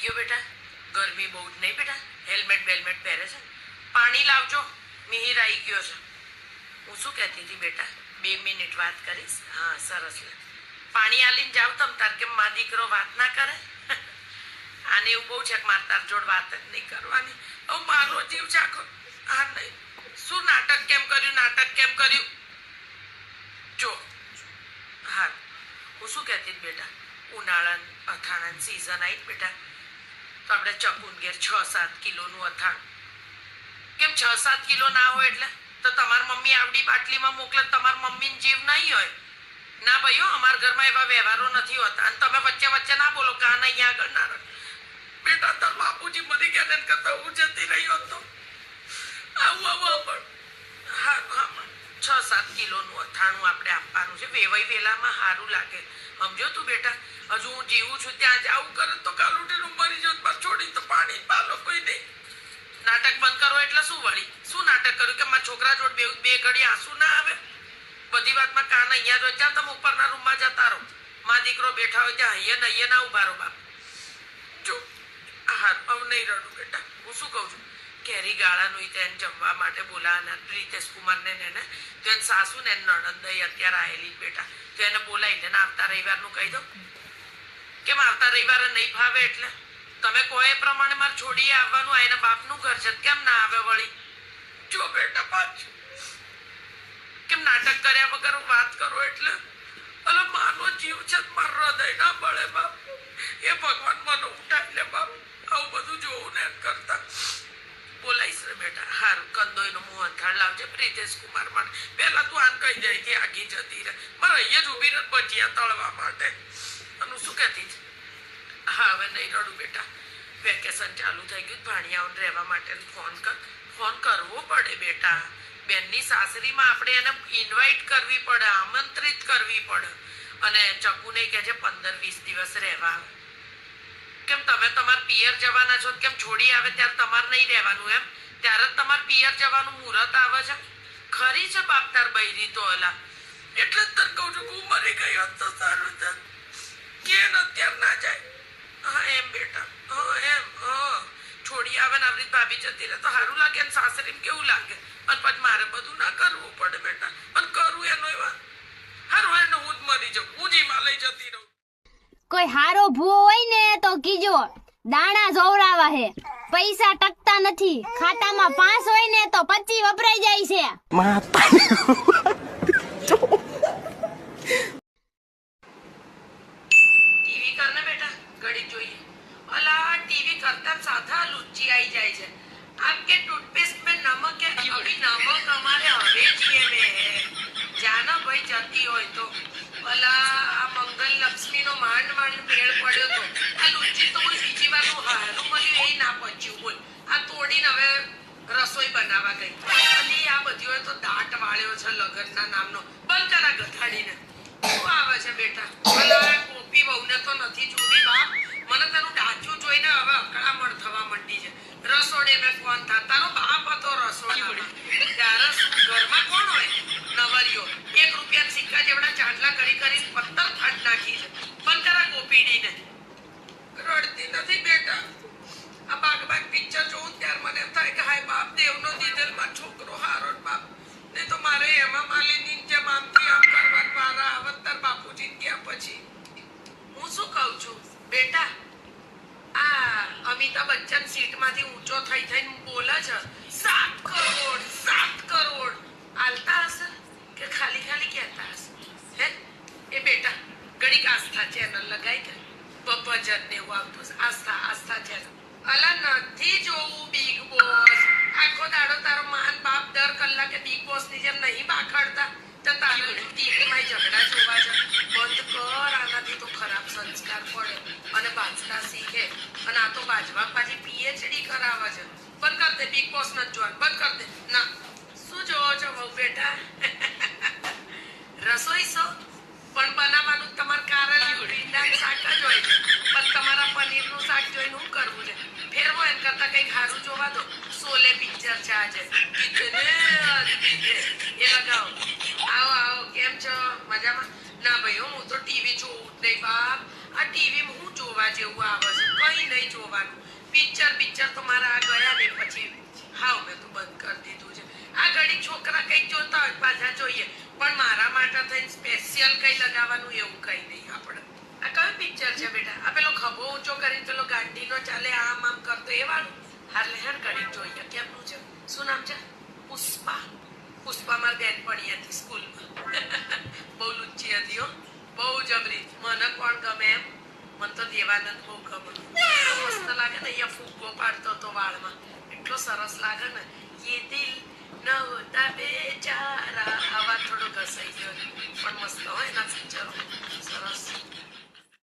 આવી ગયો બેટા? ગરમી બહુ જ નહીં બેટા? હેલ્મેટ બેલ્મેટ પહેરે છે? પાણી લાવજો, મિહિર આવી ગયો છે. હું શું કહેતી હતી બેટા? 2 મિનિટ વાત કરીશ? હા સરસ. પાણી આલીને જાવ તમ તાર, કેમ મા દીકરો વાત ના કરે? આને એવું બહુ છે કે મારે તાર જોડ વાત જ નહીં કરવાની. હવે મારો જીવ ચાખો. હા નહીં, શું નાટક કેમ કર્યું? નાટક કેમ કર્યું? જો હા, હું શું કહેતી હતી બેટા? ઉનાળાની અથાણાની સિઝન આવી બેટા, તો આપણે ચકુન ઘેર 6-7 કિલોનું અથાણું. કેમ 6-7 કિલો ના હોય એટલે? તો તમારી મમ્મી આવડી બાટલીમાં મોકલે, તમારી મમ્મીને જીવ નહીં હોય? ના ભાઈઓ, અમારા ઘરમાં એવા વ્યવહારો નથી હોતા. અને તમે વચ્ચે વચ્ચે ના બોલો કે આને અહીંયા આગળ ના રહે. બેટા તાર બાપુજી મરી ગયા ને કરતા હું જતી રહ્યો હતો. આવું પણ હા હા, 6-7 કિલોનું અથાણું આપણે આપવાનું છે. વેવાઈ વેલામાં સારું લાગે, સમજો તું બેટા? હજુ હું જીવું છું ત્યાં જ આવું કરે તો કાલ ઉઠીને મરી જાઉં, બસ છોડી તો પાણી પાલો કોઈ નહીં. નાટક બંધ કરો એટલે શું વળી? શું નાટક કર્યું કે મારા છોકરા જોડ બે ઘડી આંસુ ના આવે? બધી વાતમાં કાન અહીંયા જો, ત્યાં તમે ઉપરના રૂમમાં જતા રહો. માં દીકરો બેઠા હોય ત્યાં અહીંયા ના ઉભા રહો બાપ. જો હા, હવે નહીં રડું બેટા. હું શું કહું છું, કેરી ગાળાનું તેને જમવા માટે બોલાવાના પ્રિતેશ કુમારને ને તો એને સાસુ ને નણંદ અત્યારે આવેલી બેટા, તો એને બોલાવીને આવતા રવિવારનું કહી દો. કેમ આવતા રવિવારે નહીં ફાવે એટલે? તમે કહો એ પ્રમાણે મારે છોડીએ આવવાનું. આ એના બાપનું ઘર છે, કેમ ના આવે વળી? જો બેટા પાછું કેમ નાટક કર્યા વગર વાત કરો એટલે? અરે માનો જીવ છે, મારો હૃદય ના બળે બાપ. એ ભગવાન મને ઉઠાવી લે બાપ. આવું બધું જોવું ને કરતા બોલાઈશ રે બેટા. હારું, કંદોઈનો મું અથાણ લાવજે પ્રિતેશ કુમાર માટે. પહેલા તું આને કહી જાય કે આગી જતી રહે. મારે અહીંયા જ ઉભી રહે ભજીયા તળવા માટે. અને શું કહેતી છે? હા, હવે નહીં રડું બેટા. વેકેશન ચાલુ થઈ ગયું, ભાણિયાઓને રહેવા માટે ફોન કર. ફોન કરવો પડે બેટા. બેનની સાસરીમાં આપણે એને ઇન્વાઇટ કરવી પડે, આમંત્રિત કરવી પડે. અને ચકુને કહે છે 15-20 દિવસ રહેવા. કેમ તમે તમારા પિયર જવાના છો? કેમ છોડી આવે ત્યારે તમારે નહીં રહેવાનું એમ? ત્યારે જ તમારે પિયર જવાનું મુહૂર્ત આવે છે? ખરી છે બાપ તાર બૈરી તો અલા. એટલે જ તને કહું છું કે હું મરી ગઈ હોત તો સારું છે. કે અત્યારે ના જાય. હા એમ બેટા, હા એમ. છોડી આવે ને આવી ભાભી જતી રહે તો સારું લાગે ને સાસરીમાં કેવું લાગે? અને પછી મારે બધું ના કરવું પડે બેટા. અને કરું એનો એવા સારું હોય ને હું જ મરી જાઉં, હું જ હિમાલય જતી રહું. કોઈ હારો ભૂવો હોય ને તો કીજો, દાણા જોવરાવા હે. પૈસા ટકતા નથી, ખાતામાં 5 હોય ને તો 25 વપરાઈ જાય છે. ટીવી કરને બેટા, ઘડી જોઈએ. અલા ટીવી કરતા સાધા લુચ્ચી આવી જાય છે. आपके टूथपेस्ट में नमक है? अभी नमक हमारे હવે જ में जाना भाई जती હોય તો. અલા આ મંગલ લક્ષ્મી નો માંડ મેળ પડ્યો તો. આ લુચ્ચી તો કોઈ બીજી વાર નું હારું મળ્યું એ ના પચ્યું બોલ. આ તોડીને હવે રસોઈ બનાવવા ગઈ. અને આ બધી હોય તો દાંત વાળ્યો છે લગનના નામનો. બંધ કરા ગધાડીને. શું આવે છે બેટા? અલા કોપી બહુને તો નથી જોવી બાપ. મને તેનું ડાચું જોઈને હવે અકળામણ થવા માંડી છે. રસોડે મેં ફોન થા, તારો બાપ હતો રસોડામાં. ત્યારે ઘરમાં કોણ હોય? નવરીઓ. 1 રૂપિયાના સિક્કા જેવડા ચાંદલા કરી પત્તર ફાટ નાખી છે. બંધ કરા ગોપીડીને. રડતી નથી બેટા. આ બાગ પિક્ચર જોઉં ત્યારે મને એમ થાય કે હાય બાપ દેવનો દીધેલમાં છોકરો હારો બાપ. નહીં તો મારે એમાં માલીની જેમ આમથી આમ કરવાનું મારા આવતર બાપુજી ગયા પછી. હું શું કહું છું બેટા, આ અમિતાભ બચ્ચન સીટમાંથી ઊંચો થઈને બોલે છે 7 કરોડ આલતા હશે કે ખાલી કહેતા હશે? હે એ બેટા ઘડીક આસ્થા ચેનલ લગાઈ કે ભજન ને એવું આવતું હશે. આસ્થા ચેનલ. અલા નથી જોવું બિગ બોસ. આખો દાડો તારો માન બાપ દર કલાકે બિગ બોસ ની જેમ નહીં બાખડતા તો તારે ટીવીમાં ઝઘડા જોવા છે. બંધ કર, આનાથી તો ખરાબ સંસ્કાર પડે અને બાજતા શીખે. અને આ તો બાજવા પાછી પીએચડી કરાવે છે. બંધ કર દે બિગ બોસ નથી જોવાનું, બંધ કર દે. ના શું જોવો છો બહુ બેટા? રસોઈ શો પણ બનાવવાનું તમારે કારેલા ભીંડાનું શાક જ હોય છે. પણ તમારા પનીરનું શાક જોઈને શું કરવું છે? ફેરવો એમ કરતા કંઈક સારું જોવા દો. શોલે પિક્ચર છે આજે, એ લગાવો. આવો કેમ છો? મજામાં? ના ભાઈ હું તો ટીવી જોઉં જ નહીં બાપ. આ ટીવીમાં હું જોવા જેવું આવે છે કઈ નહીં જોવાનું પિક્ચર તો મારા આ ગયા ને પછી હાવ મેં તો બંધ કરી દીધું છે આ ઘડી છોકરા કંઈક જોતા હોય પાછા જોઈએ પણ મારા માટે થઈને સ્પેશિયલ કંઈ લગાવવાનું એવું કંઈ નહીં આપણે આ કયું પિક્ચર છે બેટા આ પેલો ખભો ઊંચો કરીને પેલો ગાંડીનો ચાલે આમ આમ કરતો એ વાળું હાલ હેડ ઘડી જોઈએ કેમનું છે શું નામ છે પુષ્પા મારી બેનપણી હતી સ્કૂલમાં બહુ લુચ્ચી હતી હો બહુ જબરી મને કોણ ગમે એમ મને તો દેવાનંદ બહુ ગમે એટલો મસ્ત લાગે ને અહીંયા ફૂગો પાડતો હતો વાળમાં એટલો સરસ લાગે ને યે દિલ ન હોતા બેચારા અવાજ થોડો ઘસાઈ ગયો પણ મસ્ત હોય એના પિક્ચરો સરસ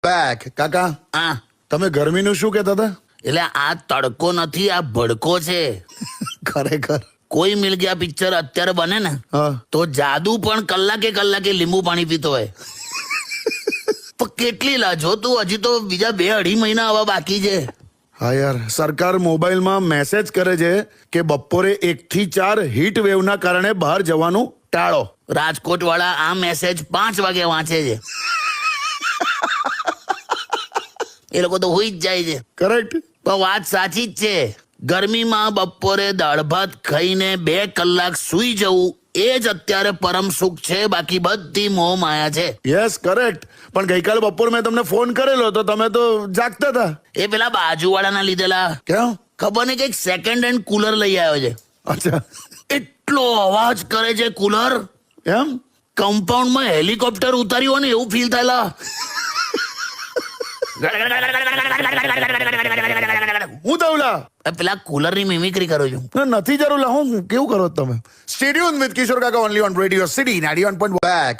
બેક કાકા આ તમે ગરમીનું શું કહેતા હતા એટલે આ તડકો નથી આ ભડકો છે ખરેખર કોઈ મિલ ગયા પિક્ચર અત્યારે બને ને હા તો જાદુ પણ કલાકે લીંબુ પાણી પીતો હોય પણ કેટલી લાજો તું હજી તો બીજા 2-2.5 મહિના આવા બાકી છે હા યાર સરકાર મોબાઈલમાં મેસેજ કરે છે કે બપોરે 1 થી 4 હીટ વેવના કારણે બહાર જવાનું ટાળો રાજકોટ વાળા આ મેસેજ 5 વાગે વાંચે છે એ લોકો તો હોઈ જ જાય છે કરેક્ટ પણ વાત સાચી જ છે ગરમીમાં બપોરે દાળ ભાત ખાઈને 2 કલાક સૂઈ જવું એ જ અત્યારે પરમ સુખ છે બાકી બધી મોહ માયા છે યસ કરેક્ટ પણ ગઈકાલે બપોર મેં તમને ફોન કરેલો તો તમે તો જાગતા હતા એ પેલા બાજુવાળાના લીધેલા કેમ ખબર નહીં કઈક સેકન્ડ હેન્ડ કુલર લઈ આવ્યો છે અચ્છા એટલો અવાજ કરે છે કુલર એમ કમ્પાઉન્ડમાં હેલિકોપ્ટર ઉતાર્યું હોય ને એવું ફીલ થયેલા હું તવલા પેલા કુલર ની મિમિક્રી કરું છું નથી જરૂર હું કેવું કરો છો તમે સ્ટેડિયમ વિથ કિશોર કાકા only on radio city 91.1 back